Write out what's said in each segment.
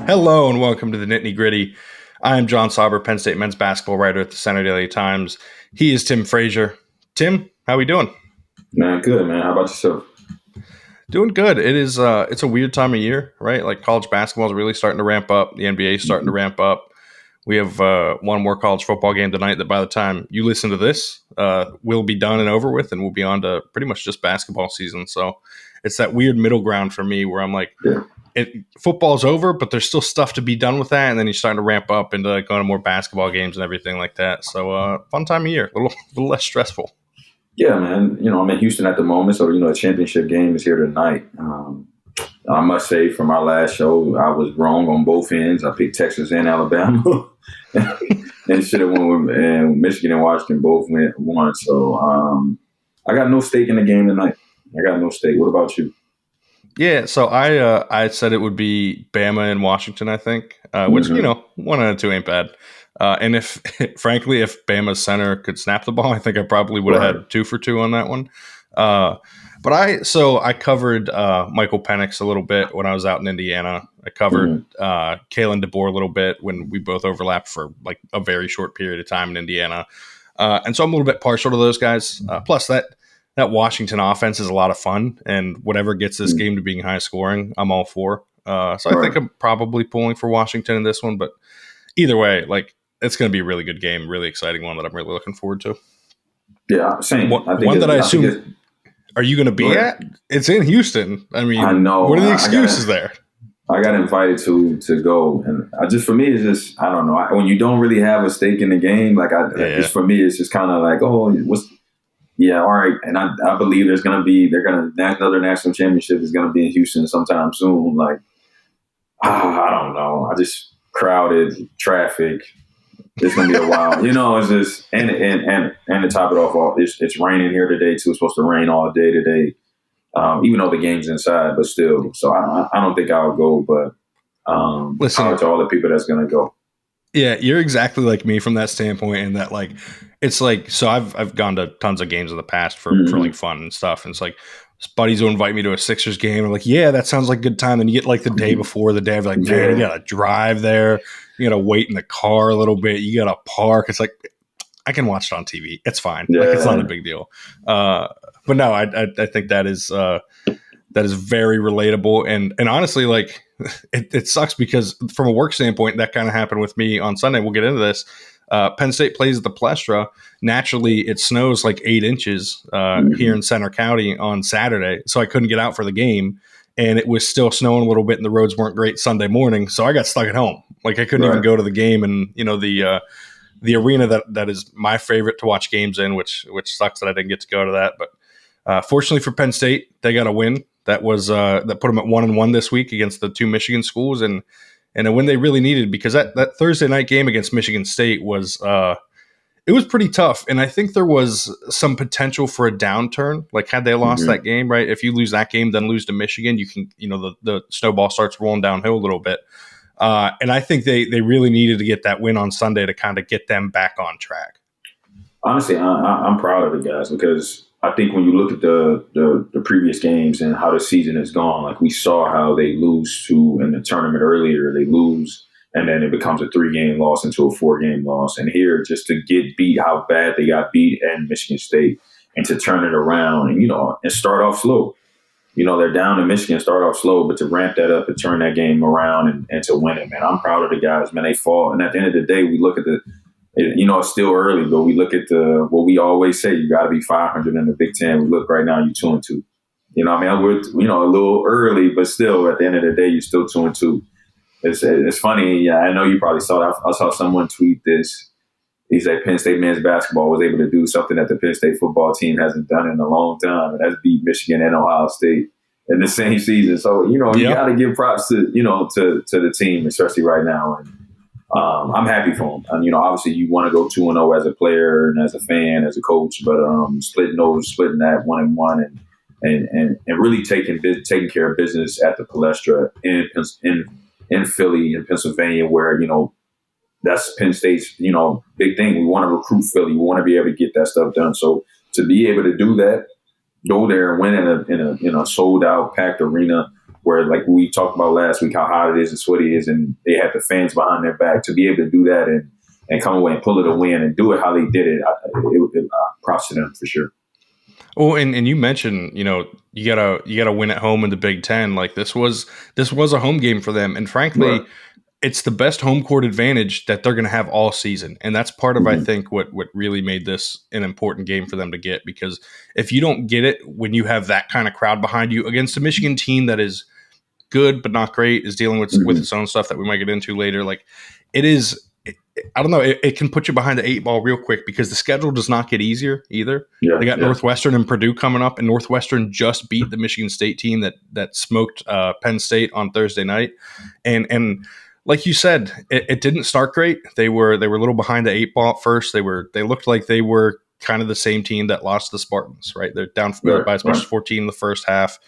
Hello and welcome to the Nittany Gritty. I am Jon Sauber, Penn State men's basketball writer at the Center Daily Times. He is Tim Frazier. Tim, how we doing? Man, good, man. How about yourself? Doing good. It's a weird time of year, right? Like college basketball is really starting to ramp up. The NBA is starting to ramp up. We have one more college football game tonight that by the time you listen to this, will be done and over with, and we'll be on to pretty much just basketball season. So it's that weird middle ground for me where I'm like, Yeah. football's over, but there's still stuff to be done with that, and then you're starting to ramp up into going to more basketball games and everything like that. So fun time of year, a little less stressful. Yeah, man. I'm in Houston at the moment, so, the championship game is here tonight. I must say, from our last show, I was wrong on both ends. I picked Texas and Alabama. And should have won with Michigan and Washington both won. So I got no stake in the game tonight. I got no stake. What about you? Yeah, so I said it would be Bama and Washington, I think, which, one out of two ain't bad. And if, frankly, if Bama's center could snap the ball, I think I probably would have had 2 for 2 on that one. But I covered Michael Penix a little bit when I was out in Indiana. I covered Kalen DeBoer a little bit when we both overlapped for like a very short period of time in Indiana. And so I'm a little bit partial to those guys. Plus that Washington offense is a lot of fun, and whatever gets this game to being high scoring, I'm all for. I think I'm probably pulling for Washington in this one, but either way, like it's going to be a really good game, really exciting one that I'm really looking forward to. Yeah, same. One that I assume are you going to be at? It's in Houston. I mean, I know. What are the excuses there? I got invited to go, and for me, it's just I don't know. When you don't really have a stake in the game, for me, it's just kind of like, oh, all right. And I believe another national championship is gonna be in Houston sometime soon. Like, I don't know. I just crowded traffic. It's gonna be a while. It's just and to top it off, it's raining here today too. It's supposed to rain all day today. Even though the game's inside, but still. So I don't think I'll go, but listen to all the people that's going to go. Yeah, you're exactly like me from that standpoint, and that like it's like so I've gone to tons of games in the past for like fun and stuff, and it's like buddies will invite me to a Sixers game. I'm like, yeah, that sounds like a good time. And you get like the day before the day, I'm like, man, you gotta drive there, you gotta wait in the car a little bit, you gotta park. It's like I can watch it on TV. It's fine. Yeah. Like it's not a big deal. But no, I think that is very relatable, and honestly, like it sucks because from a work standpoint, that kind of happened with me on Sunday. We'll get into this. Penn State plays at the Palestra. Naturally, it snows like 8 inches here in Center County on Saturday, so I couldn't get out for the game, and it was still snowing a little bit, and the roads weren't great Sunday morning, so I got stuck at home. Like I couldn't even go to the game, and the arena that is my favorite to watch games in, which sucks that I didn't get to go to that, but fortunately for Penn State, they got a win. That was that put them at 1-1 this week against the 2 Michigan schools, and a win they really needed because that Thursday night game against Michigan State was it was pretty tough, and I think there was some potential for a downturn. Like had they lost that game, right? If you lose that game, then lose to Michigan, you can the snowball starts rolling downhill a little bit. And I think they really needed to get that win on Sunday to kind of get them back on track. Honestly, I'm proud of the guys because I think when you look at the previous games and how the season has gone, like we saw how they lose to in the tournament earlier, they lose and then it becomes a 3-game loss into a 4-game loss. And here, just to get beat, how bad they got beat at Michigan State, and to turn it around and start off slow. They're down to Michigan, start off slow, but to ramp that up and turn that game around and to win it, man, I'm proud of the guys, man. They fought. And at the end of the day, we look at it's still early, but we look at what we always say, you got to be 500 in the Big Ten. We look right now, you're 2-2. We're, a little early, but still at the end of the day, you're still 2-2. It's funny. Yeah, I know you probably saw that. I saw someone tweet this. He said Penn State men's basketball was able to do something that the Penn State football team hasn't done in a long time, and that's beat Michigan and Ohio State in the same season. So, you got to give props to the team, especially right now. And I'm happy for them. And, obviously you want to go 2-0 as a player and as a fan, as a coach, but splitting that 1-1 and really taking care of business at the Palestra in Philly, in Pennsylvania, where, that's Penn State's, big thing. We want to recruit Philly. We want to be able to get that stuff done. So to be able to do that, go there and win in a sold out, packed arena, where like we talked about last week, how hot it is and sweaty it is, and they had the fans behind their back to be able to do that and come away and pull it a win and do it how they did it. Props to them for sure. Oh, and you mentioned, you gotta win at home in the Big Ten. Like this was a home game for them, and frankly, Right. it's the best home court advantage that they're going to have all season, and that's part of I think what really made this an important game for them to get. Because if you don't get it when you have that kind of crowd behind you against a Michigan team that is good but not great, is dealing with its own stuff that we might get into later, like it is. I don't know. It can put you behind the 8 ball real quick because the schedule does not get easier either. Yeah, they got Northwestern and Purdue coming up, and Northwestern just beat the Michigan State team that smoked Penn State on Thursday night. And like you said, it didn't start great. They were a little behind the 8 ball at first. They looked like they were kind of the same team that lost the Spartans, right? They're down by as much as 14 in the first half,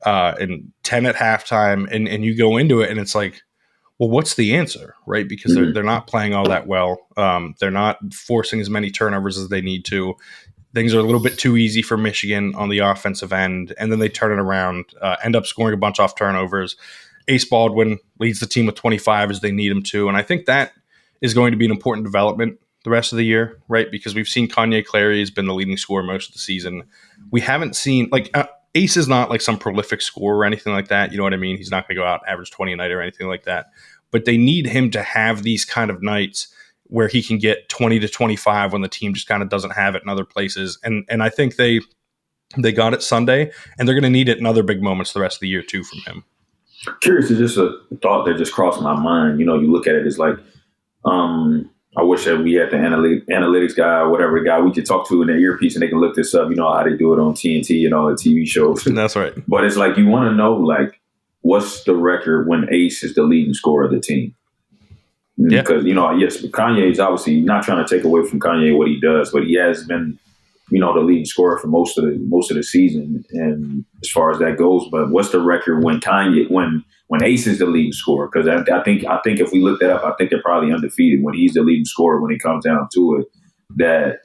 and 10 at halftime, and you go into it and it's like, well, what's the answer, right? Because they're not playing all that well. They're not forcing as many turnovers as they need to. Things are a little bit too easy for Michigan on the offensive end, and then they turn it around, end up scoring a bunch off turnovers. Ace Baldwin leads the team with 25 as they need him to, and I think that is going to be an important development the rest of the year, right? Because we've seen Kanye Clary has been the leading scorer most of the season. We haven't seen Ace is not like some prolific scorer or anything like that. You know what I mean? He's not going to go out and average 20 a night or anything like that. But they need him to have these kind of nights where he can get 20 to 25 when the team just kind of doesn't have it in other places. And I think they got it Sunday, and they're going to need it in other big moments the rest of the year too from him. Curious, is just a thought that just crossed my mind. You look at it as like, I wish that we had the analytics guy or whatever guy we could talk to in their earpiece and they can look this up. You know how they do it on TNT and all the TV shows. That's right. But it's like you want to know, like, what's the record when Ace is the leading scorer of the team? Yeah. Because, yes, Kanye is obviously not trying to take away from Kanye what he does, but he has been, the leading scorer for most of the season, and as far as that goes. But what's the record when Ace is the leading scorer? Because I think if we look that up, I think they're probably undefeated when he's the leading scorer when it comes down to it. That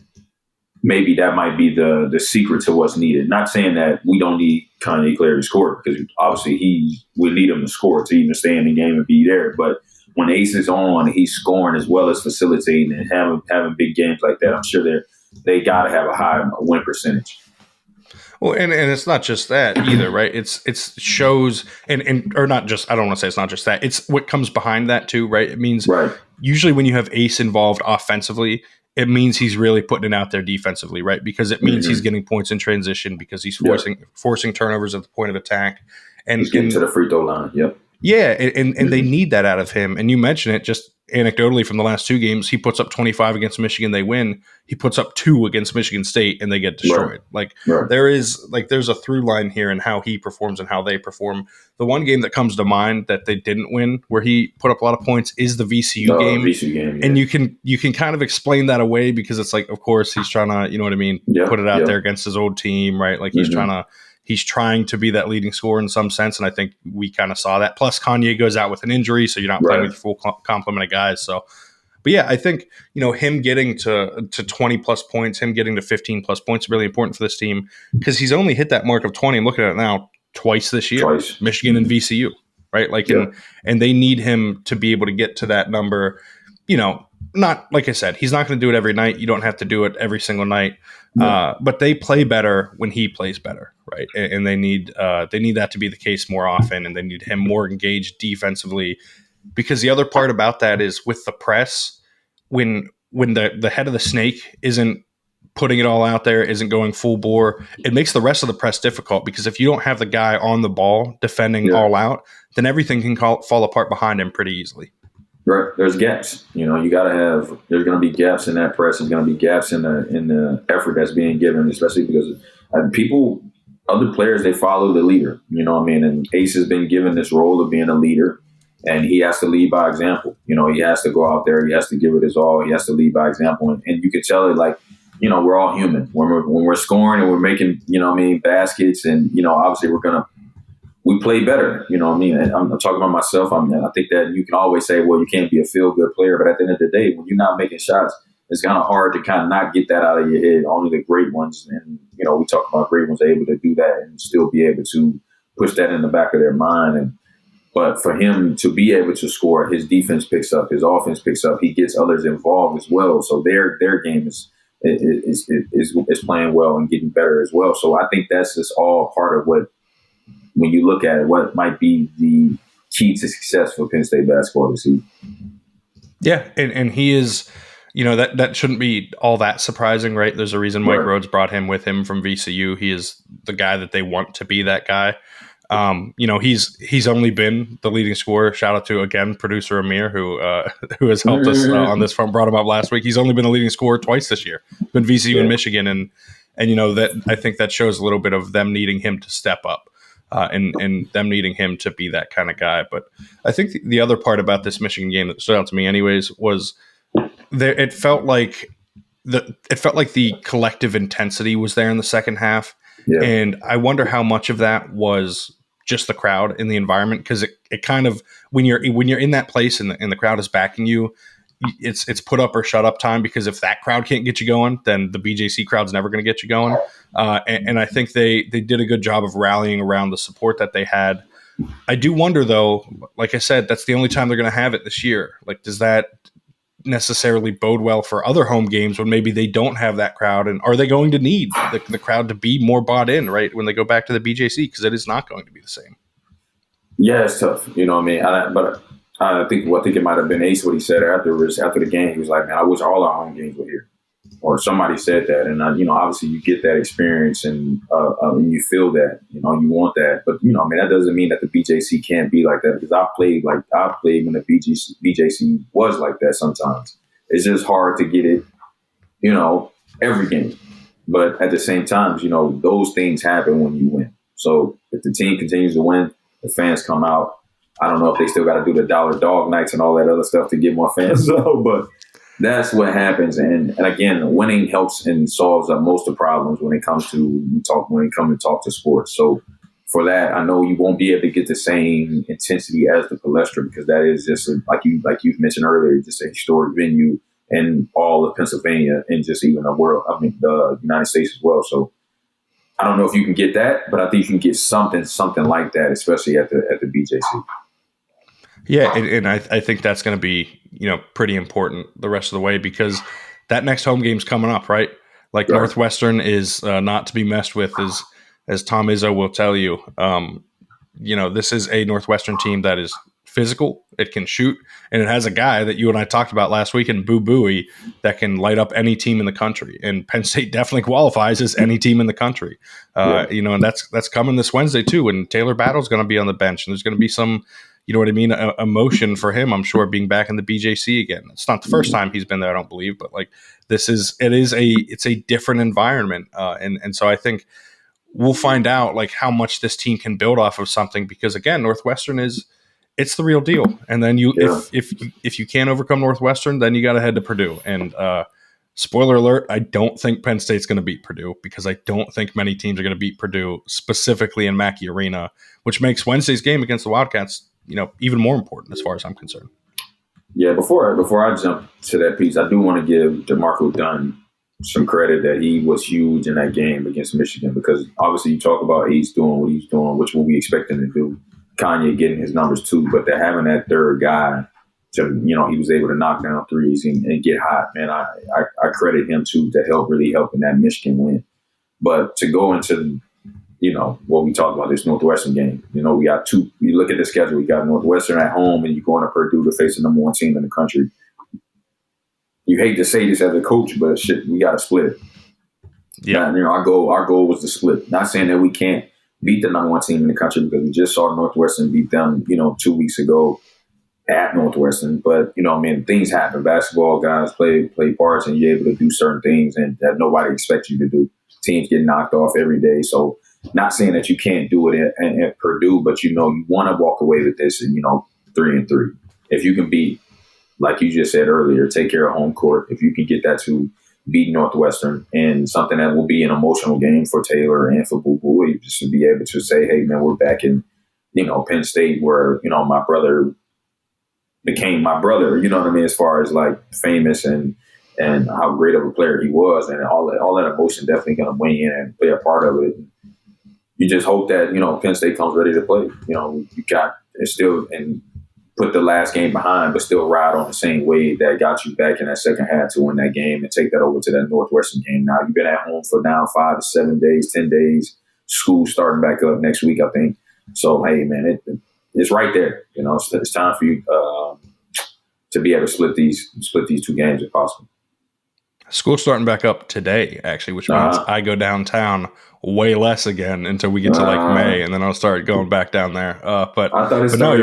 maybe that might be the secret to what's needed. Not saying that we don't need Kanye Clary to score, because obviously we need him to score to even stay in the game and be there. But when Ace is on, he's scoring as well as facilitating and having big games like that. I'm sure they got to have a high win percentage. Well, and it's not just that either, right? It's shows or not just. I don't want to say it's not just that. It's what comes behind that too, right? It means usually when you have Ace involved offensively, it means he's really putting it out there defensively, right? Because it means he's getting points in transition, because he's forcing turnovers at the point of attack, and he's getting to the free throw line. Yep. Yeah, and they need that out of him. And you mentioned it just anecdotally from the last 2 games. He puts up 25 against Michigan, they win. He puts up 2 against Michigan State, and they get destroyed. There's a through line here in how he performs and how they perform. The one game that comes to mind that they didn't win, where he put up a lot of points, is the VCU game. VCU game, yeah. And you can kind of explain that away, because it's like, of course, he's trying to, you know what I mean, put it out there against his old team, right? Like he's trying to be that leading scorer in some sense, and I think we kind of saw that. Plus, Kanye goes out with an injury, so you're not playing with your full complement of guys. So, but yeah, I think him getting to 20 plus points, him getting to 15 plus points, is really important for this team, because he's only hit that mark of 20. And looking at it now, twice this year, Michigan and VCU, right? And they need him to be able to get to that number. Not like I said, he's not going to do it every night. You don't have to do it every single night. But they play better when he plays better, right? And they need that to be the case more often, and they need him more engaged defensively. Because the other part about that is with the press, when the head of the snake isn't putting it all out there, isn't going full bore, it makes the rest of the press difficult, because if you don't have the guy on the ball defending all out, then everything can fall apart behind him pretty easily. Right. There's gaps. You got to have. There's going to be gaps in that press. There's going to be gaps in the effort that's being given, especially because other players, they follow the leader. You know what I mean? And Ace has been given this role of being a leader, and he has to lead by example. He has to go out there. He has to give it his all. He has to lead by example, and you can tell it, like, we're all human when we're scoring and we're making baskets, and obviously we play better, you know what I mean? And I'm talking about myself. I think that you can always say, well, you can't be a feel-good player. But at the end of the day, when you're not making shots, it's kind of hard to kind of not get that out of your head. Only the great ones, and, we talk about great ones, are able to do that and still be able to push that in the back of their mind. But for him to be able to score, his defense picks up, his offense picks up. He gets others involved as well. So their game is playing well and getting better as well. So I think that's just all part of what, when you look at it, what might be the key to success for Penn State basketball this season. Yeah, and he is, that shouldn't be all that surprising, right? There's a reason Mike Rhodes brought him with him from VCU. He is the guy that they want to be that guy. He's only been the leading scorer. Shout out to, again, producer Amir, who has helped us on this front, brought him up last week. He's only been the leading scorer twice this year, been VCU and Michigan. And that I think that shows a little bit of them needing him to step up and them needing him to be that kind of guy. But I think the other part about this Michigan game that stood out to me anyways was it felt like the collective intensity was there in the second half. Yeah. And I wonder how much of that was just the crowd in the environment, because it kind of, when you're in that place and the crowd is backing you, it's put up or shut up time, because if that crowd can't get you going, then the BJC crowd's never going to get you going. And I think they did a good job of rallying around the support that they had. I do wonder, though, like I said, that's the only time they're going to have it this year. Like, does that necessarily bode well for other home games when maybe they don't have that crowd? And are they going to need the crowd to be more bought in, right, when they go back to the BJC? Because it is not going to be the same. Yeah, it's tough. You know what I mean? But I think it might have been Ace, what he said after the game. He was like, man, I wish all our home games were here. Or somebody said that. And, obviously you get that experience and you feel that, you want that. But, that doesn't mean that the BJC can't be like that, because I played when the BJC was like that sometimes. It's just hard to get it, every game. But at the same time, those things happen when you win. So if the team continues to win, the fans come out. I don't know if they still got to do the $1 dog nights and all that other stuff to get more fans, but that's what happens. And again, winning helps and solves most of the problems when it comes to talk to sports. So for that, I know you won't be able to get the same intensity as the Palestra, because that is just like you mentioned earlier, just a historic venue in all of Pennsylvania and just even the United States as well. So I don't know if you can get that, but I think you can get something like that, especially at the BJC. Yeah, and I think that's going to be, pretty important the rest of the way, because that next home game's coming up, right? Like, right. Northwestern is not to be messed with, as Tom Izzo will tell you. This is a Northwestern team that is physical, it can shoot, and it has a guy that you and I talked about last week in Boo Buie that can light up any team in the country. And Penn State definitely qualifies as any team in the country. And that's coming this Wednesday too. And Taylor Battle's going to be on the bench, and there's going to be some, emotion for him, I'm sure, being back in the BJC again. It's not the first time he's been there, I don't believe, but like it's a different environment. And so I think we'll find out like how much this team can build off of something, because again, Northwestern it's the real deal. And then if you can't overcome Northwestern, then you got to head to Purdue. And spoiler alert, I don't think Penn State's going to beat Purdue, because I don't think many teams are going to beat Purdue, specifically in Mackey Arena, which makes Wednesday's game against the Wildcats, even more important as far as I'm concerned. Yeah, before I jump to that piece, I do want to give DeMarco Dunn some credit that he was huge in that game against Michigan, because obviously you talk about Ace doing what he's doing, which we'll be expecting to do. Kanye getting his numbers too, but they're having that third guy to, he was able to knock down threes and get hot. Man, I credit him too to really help in that Michigan win. But to go into, what we talked about, this Northwestern game, we got you look at the schedule, we got Northwestern at home and you're going to Purdue to face the number one team in the country. You hate to say this as a coach, but shit, we got to split it. Yeah. Now, our goal was to split. Not saying that we can't beat the number one team in the country, because we just saw Northwestern beat them, 2 weeks ago at Northwestern. But, things happen. Basketball guys play parts, and you're able to do certain things and that nobody expects you to do. Teams get knocked off every day. So not saying that you can't do it at Purdue, but, you want to walk away with this and, 3-3. If you can beat, like you just said earlier, take care of home court, if you can get that to beat Northwestern, and something that will be an emotional game for Taylor and for Boo Buie, just to be able to say, hey, man, we're back in, Penn State, where, my brother became my brother, as far as like famous and how great of a player he was, and all that emotion definitely going to weigh in and play a part of it. you just hope that, Penn State comes ready to play. You got it's still and put the last game behind, but still ride on the same wave that got you back in that second half to win that game and take that over to that Northwestern game. Now you've been at home for now 5 to 7 days, 10 days. School starting back up next week, I think. So hey, man, it's right there. It's time for you to be able to split these 2 games if possible. School's starting back up today, actually, which means I go downtown way less again until we get to like May, and then I'll start going back down there. But I thought it started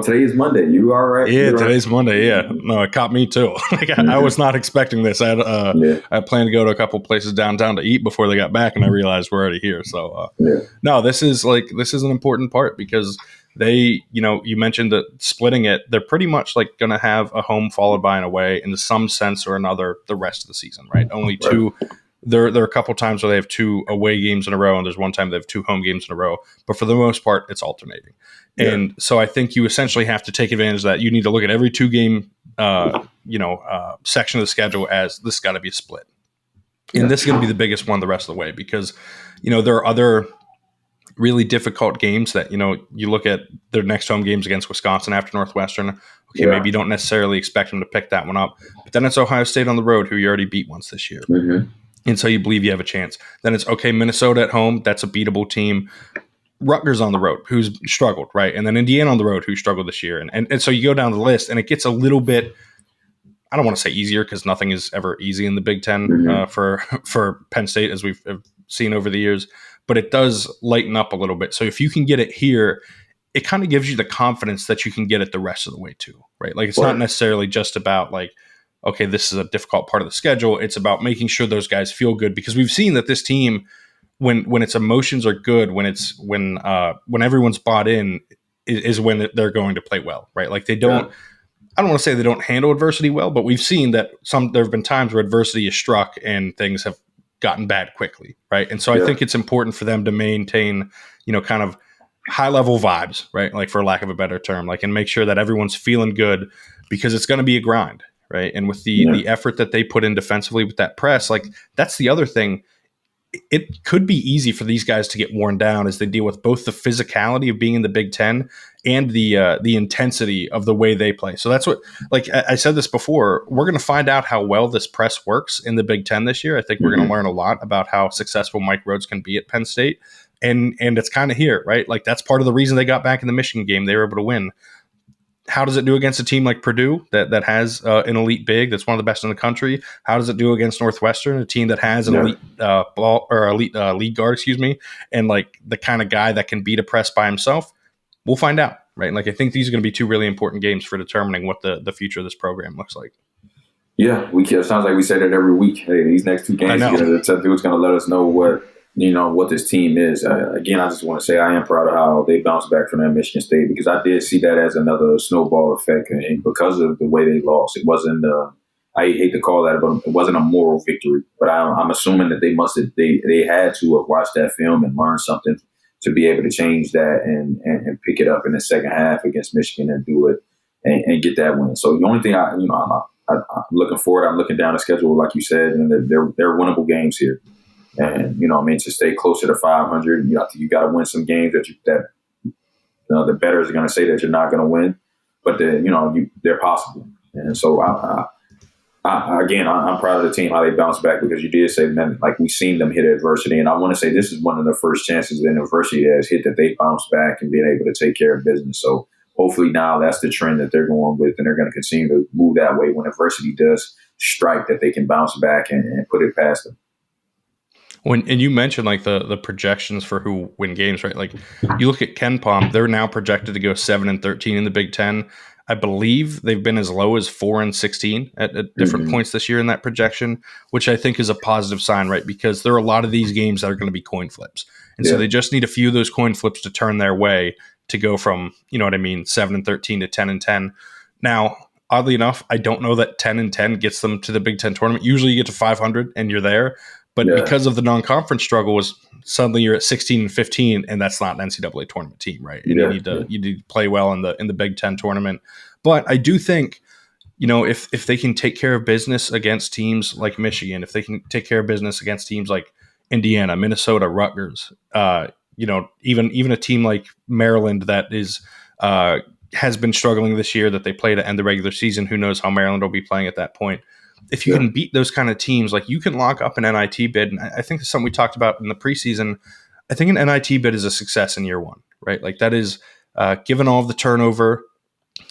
today is Monday. You all right? Yeah, today's Monday. Yeah, no, it caught me too. I was not expecting this. I planned to go to a couple places downtown to eat before they got back, and I realized we're already here. So no, this is an important part because they, you mentioned that splitting it, they're pretty much like going to have a home followed by an away in some sense or another the rest of the season, right? Only two. There are a couple times where they have 2 away games in a row, and there's one time they have 2 home games in a row. But for the most part, it's alternating. Yeah. And so I think you essentially have to take advantage of that. You need to look at every 2-game, section of the schedule as this got to be a split. And this is going to be the biggest one the rest of the way because, there are other really difficult games that, you look at their next home games against Wisconsin after Northwestern. Okay, maybe you don't necessarily expect them to pick that one up. But then it's Ohio State on the road, who you already beat once this year. Mm-hmm. And so you believe you have a chance. Then it's, okay, Minnesota at home, that's a beatable team. Rutgers on the road, who's struggled, right? And then Indiana on the road, who struggled this year. And so you go down the list, and it gets a little bit, I don't want to say easier because nothing is ever easy in the Big Ten for Penn State, as we've seen over the years. But it does lighten up a little bit. So if you can get it here, it kind of gives you the confidence that you can get it the rest of the way too, right? Like it's not necessarily just about like, okay, this is a difficult part of the schedule. It's about making sure those guys feel good because we've seen that this team, when its emotions are good, when everyone's bought in, is when they're going to play well, right? Like they don't. Yeah. I don't want to say they don't handle adversity well, but we've seen that there have been times where adversity is struck and things have gotten bad quickly, right? And so I think it's important for them to maintain, kind of high level vibes, right? Like for lack of a better term, like and make sure that everyone's feeling good because it's going to be a grind. Right. And with the effort that they put in defensively with that press, like that's the other thing. It could be easy for these guys to get worn down as they deal with both the physicality of being in the Big Ten and the intensity of the way they play. So that's what, like I said this before, we're going to find out how well this press works in the Big Ten this year. I think we're going to learn a lot about how successful Mike Rhoades can be at Penn State. And it's kind of here, right? Like that's part of the reason they got back in the Michigan game. They were able to win. How does it do against a team like Purdue that has an elite big that's one of the best in the country? How does it do against Northwestern, a team that has an elite elite lead guard, and like the kind of guy that can beat a press by himself? We'll find out, right? Like I think these are going to be 2 really important games for determining what the future of this program looks like. Yeah, it sounds like we say that every week. Hey, these next 2 games, it's going to let us know what this team is. Again, I just want to say I am proud of how they bounced back from that Michigan State because I did see that as another snowball effect, and because of the way they lost, it wasn't. I hate to call that, but it wasn't a moral victory. But I'm assuming that they had to have watched that film and learned something to be able to change that and pick it up in the second half against Michigan and do it and get that win. So the only thing I'm looking forward. I'm looking down the schedule, like you said, and they're winnable games here. And, to stay closer to 500, you got to win some games that the bettors are going to say that you're not going to win, but they're possible. And so I'm proud of the team, how they bounced back because you did say, man, like we've seen them hit adversity. And I want to say this is one of the first chances that adversity has hit that they bounced back and being able to take care of business. So hopefully now that's the trend that they're going with, and they're going to continue to move that way when adversity does strike, that they can bounce back and put it past them. And you mentioned like the projections for who win games, right? Like you look at KenPom, they're now projected to go 7-13 in the Big Ten. I believe they've been as low as 4-16 at different points this year in that projection, which I think is a positive sign, right? Because there are a lot of these games that are going to be coin flips. And so they just need a few of those coin flips to turn their way to go from, 7-13 to 10-10. Now, oddly enough, I don't know that 10-10 gets them to the Big Ten tournament. Usually you get to 500 and you're there. But because of the non-conference struggle, was suddenly you're at 16-15, and that's not an NCAA tournament team, right? And you need to play well in the Big Ten tournament. But I do think, if they can take care of business against teams like Michigan, if they can take care of business against teams like Indiana, Minnesota, Rutgers, even a team like Maryland that is has been struggling this year, that they play to end the regular season. Who knows how Maryland will be playing at that point? If you can beat those kind of teams, like, you can lock up an NIT bid. And I think that's something we talked about in the preseason. I think an NIT bid is a success in year one, right? Like, that is given all of the turnover,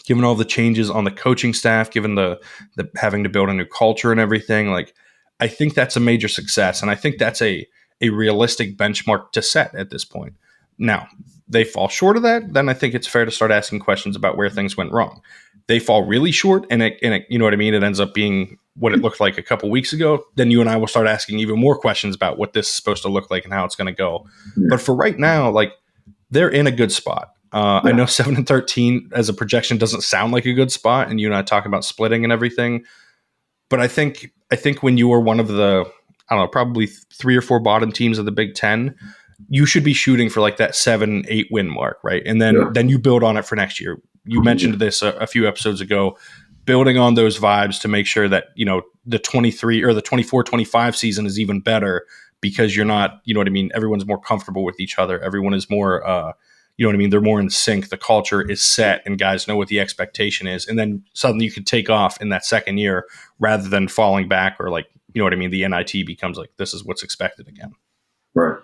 given all the changes on the coaching staff, given the having to build a new culture and everything. Like, I think that's a major success. And I think that's a realistic benchmark to set at this point. Now, they fall short of that, then I think it's fair to start asking questions about where things went wrong. They fall really short, and it you know what I mean? It ends up being what it looked like a couple weeks ago. Then you and I will start asking even more questions about what this is supposed to look like and how it's going to go. Yeah. But for right now, like, they're in a good spot. I know 7-13 as a projection doesn't sound like a good spot, and you and I talk about splitting and everything. But I think when you are one of the, I don't know, probably 3 or 4 bottom teams of the Big Ten, you should be shooting for like that 7-8 win mark, right? And then you build on it for next year. You mentioned this a few episodes ago, building on those vibes to make sure that, the 23 or the 24-25 season is even better, because you're not, you know what I mean? Everyone's more comfortable with each other. Everyone is more, you know what I mean? They're more in sync. The culture is set and guys know what the expectation is. And then suddenly you can take off in that second year rather than falling back, or, like, you know what I mean? The NIT becomes like, this is what's expected again. Right.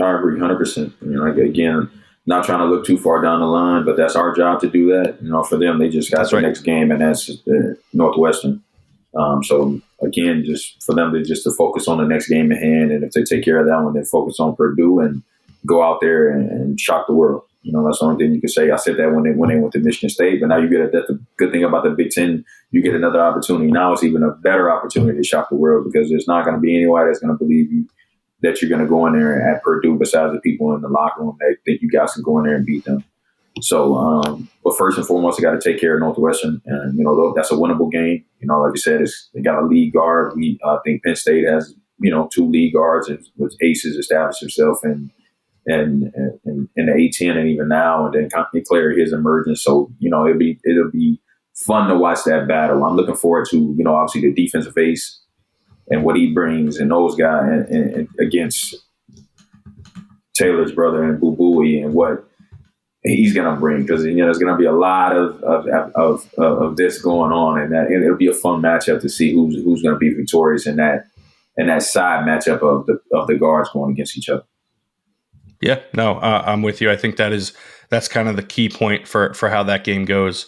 I agree 100%. Again, not trying to look too far down the line, but that's our job to do that. For them, they just got the next game, and that's Northwestern. So again, just for them to focus on the next game at hand, and if they take care of that one, then focus on Purdue and go out there and shock the world. That's the only thing you can say. I said that when they went to Michigan State, but now you get that's the good thing about the Big Ten. You get another opportunity. Now it's even a better opportunity to shock the world, because there's not going to be anybody that's going to believe you that you're going to go in there at Purdue, besides the people in the locker room that think you guys can go in there and beat them. So, but first and foremost, they got to take care of Northwestern, and that's a winnable game. Like you said, they got a lead guard. I think Penn State has 2 lead guards, and with Aces established himself in the A10, and even now, and then declare his emergence. So it'll be fun to watch that battle. I'm looking forward to obviously the defensive ace and what he brings, and those guys and against Taylor's brother and Boo Booey, and what he's going to bring, because there's going to be a lot of this going on, and it'll be a fun matchup to see who's going to be victorious in that side matchup of the guards going against each other. Yeah, no, I'm with you. I think that's kind of the key point for how that game goes.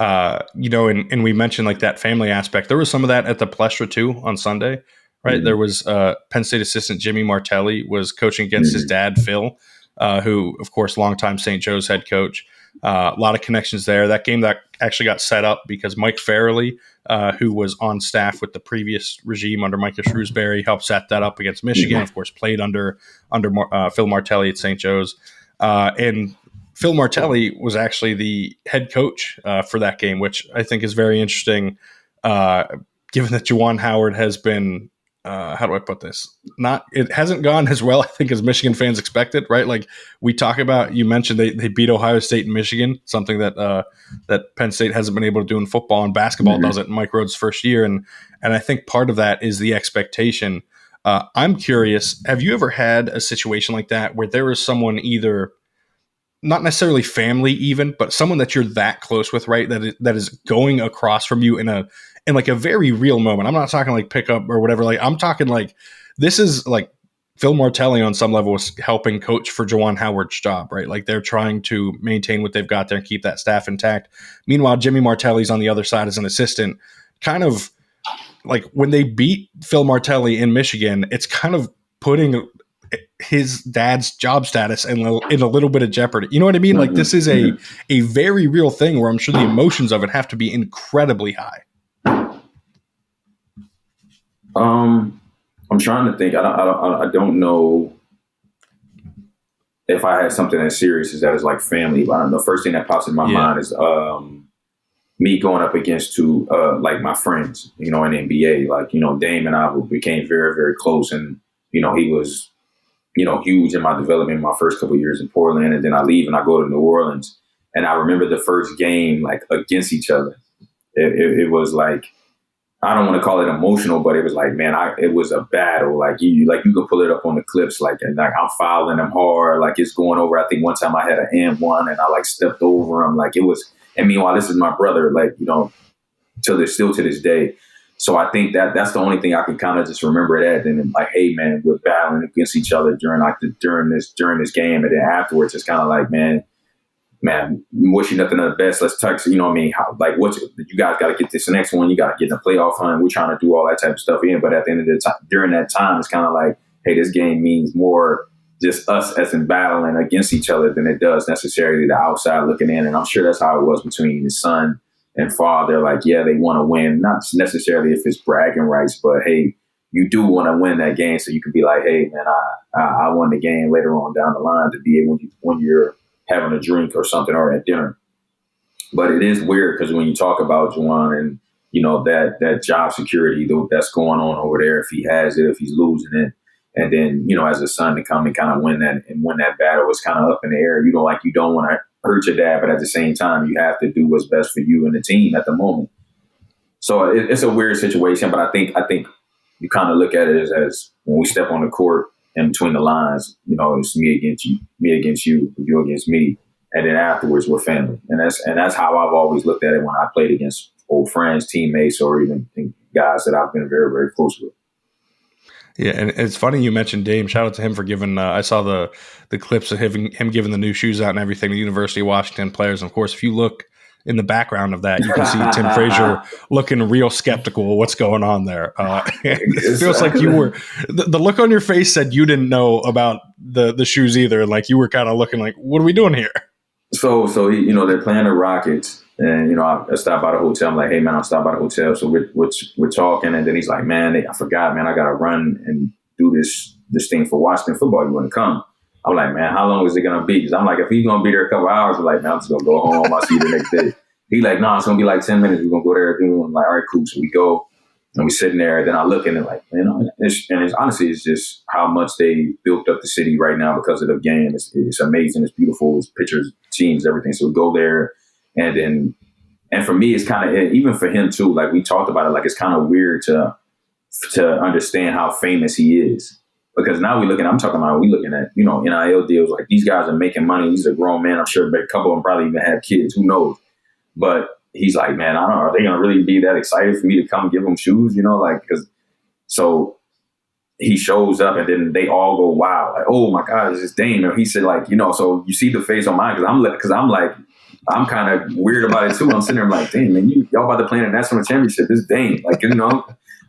And we mentioned like that family aspect. There was some of that at the Palestra too on Sunday, right? Mm-hmm. There was Penn State assistant Jimmy Martelli was coaching against his dad, Phil, who, of course, longtime St. Joe's head coach. A lot of connections there. That game that actually got set up because Mike Farrelly, who was on staff with the previous regime under Micah Shrewsbury, helped set that up against Michigan. Mm-hmm. Of course, played under Phil Martelli at St. Joe's. And Phil Martelli was actually the head coach for that game, which I think is very interesting, given that Juwan Howard has been, how do I put this? It hasn't gone as well, I think, as Michigan fans expected, right? Like we talk about, you mentioned they beat Ohio State and Michigan, something that Penn State hasn't been able to do in football, and basketball does it in Mike Rhodes' first year. And I think part of that is the expectation. I'm curious, have you ever had a situation like that where there is someone either not necessarily family even, but someone that you're that close with, right? That is going across from you in like a very real moment. I'm not talking like pickup or whatever. Like I'm talking like this is like Phil Martelli on some level was helping coach for Juwan Howard's job, right? Like they're trying to maintain what they've got there and keep that staff intact. Meanwhile, Jimmy Martelli's on the other side as an assistant, kind of like when they beat Phil Martelli in Michigan, it's kind of putting his dad's job status in a little bit of jeopardy. You know what I mean? Like this is a very real thing where I'm sure the emotions of it have to be incredibly high. I'm trying to think. I don't know if I had something as serious as that as like family, but I don't know. The first thing that pops in my mind is me going up against two like my friends, in the NBA. Like, Dame and I became very, very close, and he was huge in my development in my first couple of years in Portland. And then I leave and I go to New Orleans. And I remember the first game, like against each other. It was like, I don't want to call it emotional, but it was like, man, it was a battle. Like you can pull it up on the clips, like, and like I'm fouling him hard, like it's going over. I think one time I had an and one and I like stepped over him, like it was. And meanwhile, this is my brother, like still to this day. So I think that's the only thing I can kind of just remember that. And like, hey, man, we're battling against each other during this game, and then afterwards, it's kind of like, man, wish you nothing but the best. Let's touch, you know what I mean? You guys got to get this next one. You got to get in the playoff hunt. We're trying to do all that type of stuff in. But at the end of the time, during that time, it's kind of like, hey, this game means more just us as in battling against each other than it does necessarily the outside looking in. And I'm sure that's how it was between his son and father. Like, yeah, they want to win, not necessarily if it's bragging rights, but hey, you do want to win that game so you can be like, hey, man, I won the game later on down the line to be able when you're having a drink or something or at dinner. But it is weird because when you talk about Jon and, that job security that's going on over there, if he has it, if he's losing it, and then, as a son to come and kind of win that battle is kind of up in the air. You don't want to hurt your dad, but at the same time, you have to do what's best for you and the team at the moment. So it's a weird situation, but I think you kind of look at it as when we step on the court, in between the lines, it's me against you, you against me, and then afterwards we're family, and that's how I've always looked at it when I played against old friends, teammates, or even guys that I've been very, very close with. Yeah, and it's funny you mentioned Dame. Shout out to him for giving. I saw the clips of him giving the new shoes out and everything. The University of Washington players, and of course, if you look in the background of that, you can see Tim Frazier looking real skeptical of what's going on there. It feels like you were the look on your face said you didn't know about the shoes either. Like you were kind of looking like, what are we doing here? So they're playing the Rockets, and I stopped by the hotel. I'm like, hey man, I'll stop by the hotel. So we're talking, and then he's like, man, I forgot, man, I gotta run and do this thing for Washington football. You want to come? I'm like, man, how long is it gonna be? Because I'm like, if he's gonna be there a couple hours, I'm like, man, I'm just gonna go home. I'll see you the next day. He like, no, it's gonna be like 10 minutes. We're gonna go there. I'm like, all right, cool. So we go and we sitting there. Then I look and like, it's honestly, it's just how much they built up the city right now because of the game. It's amazing. It's beautiful. It's pictures, teams, everything. So we go there, and for me, it's kind of, even for him too. Like we talked about it, like it's kind of weird to understand how famous he is. Because now we looking at, NIL deals. Like these guys are making money. He's a grown man. I'm sure a couple of them probably even have kids. Who knows? But he's like, man, I don't know. Are they going to really be that excited for me to come give them shoes? So he shows up and then they all go, wow. Like, oh my God, this is Dame. And he said so you see the face on mine because I'm kind of weird about it too. I'm sitting there like, dang, man, y'all about to play in a national championship. This is Dame. Like,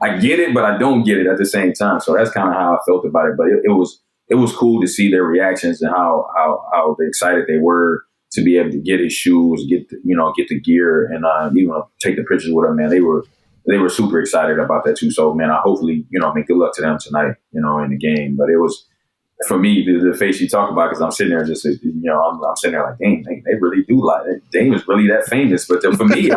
I get it, but I don't get it at the same time. So that's kind of how I felt about it. But it was cool to see their reactions and how excited they were to be able to get his shoes, get the gear, and take the pictures with him. Man, they were super excited about that too. So man, I hopefully make good luck to them tonight, in the game. But it was, for me, the face you talk about, because I'm sitting there just, I'm sitting there like, dang, they really do like it. Dame is really that famous. But for me,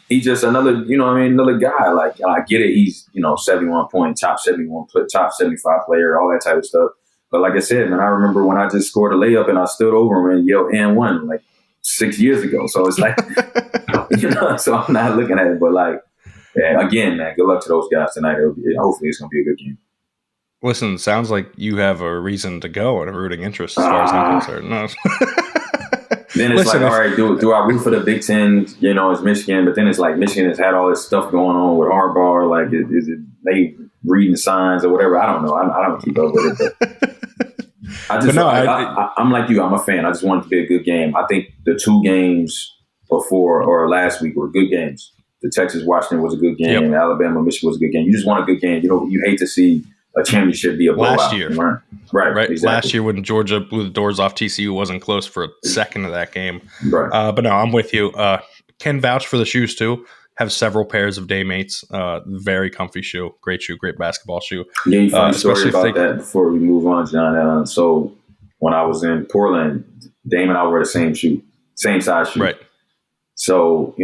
he's just another, another guy. Like, I get it. He's, 71 point, top 75 player, all that type of stuff. But like I said, man, I remember when I just scored a layup and I stood over him and yelled and one like 6 years ago. So it's like, so I'm not looking at it. But like, yeah, again, man, good luck to those guys tonight. Hopefully it's going to be a good game. Listen, sounds like you have a reason to go and a rooting interest as far as I'm concerned. No. Then it's all right, do I root for the Big Ten? It's Michigan, but then it's like Michigan has had all this stuff going on with Harbaugh. Like, is it they reading signs or whatever? I don't know. I don't keep up with it. But I'm like you. I'm a fan. I just want it to be a good game. I think the two games before or last week were good games. The Texas-Washington was a good game. Yep. Alabama-Michigan was a good game. You just want a good game. You hate to see a championship be a blowout. Last year. Right. Exactly. Last year when Georgia blew the doors off TCU, wasn't close for a second of that game. Right. But no, I'm with you. Can vouch for the shoes too. Have several pairs of Daymates. Very comfy shoe. Great shoe. Great basketball shoe. Yeah, funny story about that before we move on, John. So when I was in Portland, Dame and I wore the same shoe. Same size shoe. Right. So,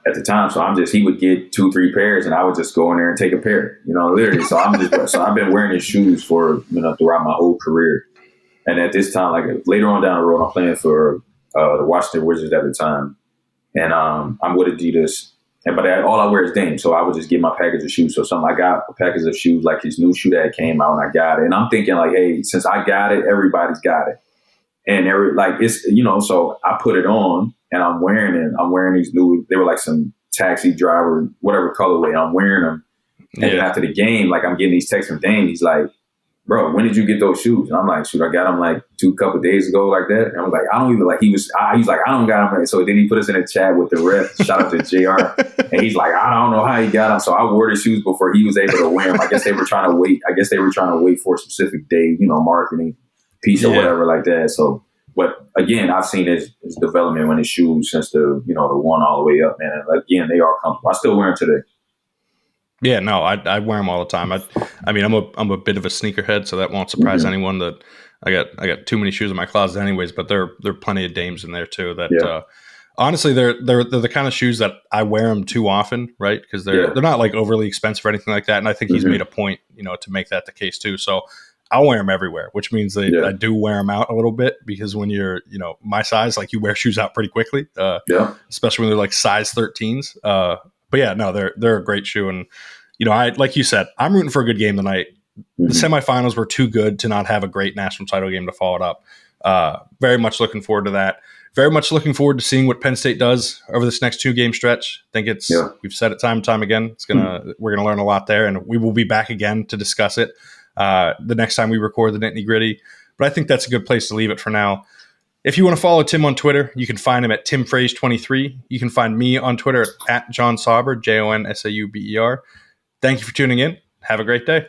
at the time, he would get 2-3 pairs and I would just go in there and take a pair, literally. So I've been wearing his shoes for, throughout my whole career. And at this time, like later on down the road, I'm playing for the Washington Wizards at the time. And I'm with Adidas But all I wear is Dame, so I would just get my package of shoes. So I got a package of shoes, like his new shoe that came out, and I got it. And I'm thinking like, hey, since I got it, everybody's got it. And it's, so I put it on and I'm wearing it. I'm wearing these new, they were like some taxi driver, whatever colorway. I'm wearing them. And then after the game, like I'm getting these texts from Dame. He's like, bro, when did you get those shoes? And I'm like, shoot, I got them like couple days ago, like that. And I was like, I don't even like, he's like, I don't got them. So then he put us in a chat with the rep. Shout out to JR. And he's like, I don't know how he got them. So I wore the shoes before he was able to wear them. I guess they were trying to wait. For a specific day, marketing piece or whatever like that. So, but again, I've seen his development when his shoes since the one all the way up, man. And again, they are comfortable. I still wear them today. Yeah, no, I wear them all the time. I mean, I'm a bit of a sneakerhead, so that won't surprise anyone that I got too many shoes in my closet, anyways. But there are plenty of Dames in there too. That honestly, they're the kind of shoes that I wear them too often, right? Because they're not like overly expensive or anything like that. And I think he's made a point, to make that the case too. So I'll wear them everywhere, which means I do wear them out a little bit because when you're my size, like you wear shoes out pretty quickly, especially when they're like size 13s. But yeah, no, they're a great shoe. And, I like you said, I'm rooting for a good game tonight. The semifinals were too good to not have a great national title game to follow it up. Very much looking forward to that. Very much looking forward to seeing what Penn State does over this next 2-game stretch. I think we've said it time and time again. We're gonna learn a lot there, and we will be back again to discuss it the next time we record the Nittany Gritty. But I think that's a good place to leave it for now. If you want to follow Tim on Twitter, you can find him at TimFraze23. You can find me on Twitter at Jon Sauber, JonSauber. Thank you for tuning in. Have a great day.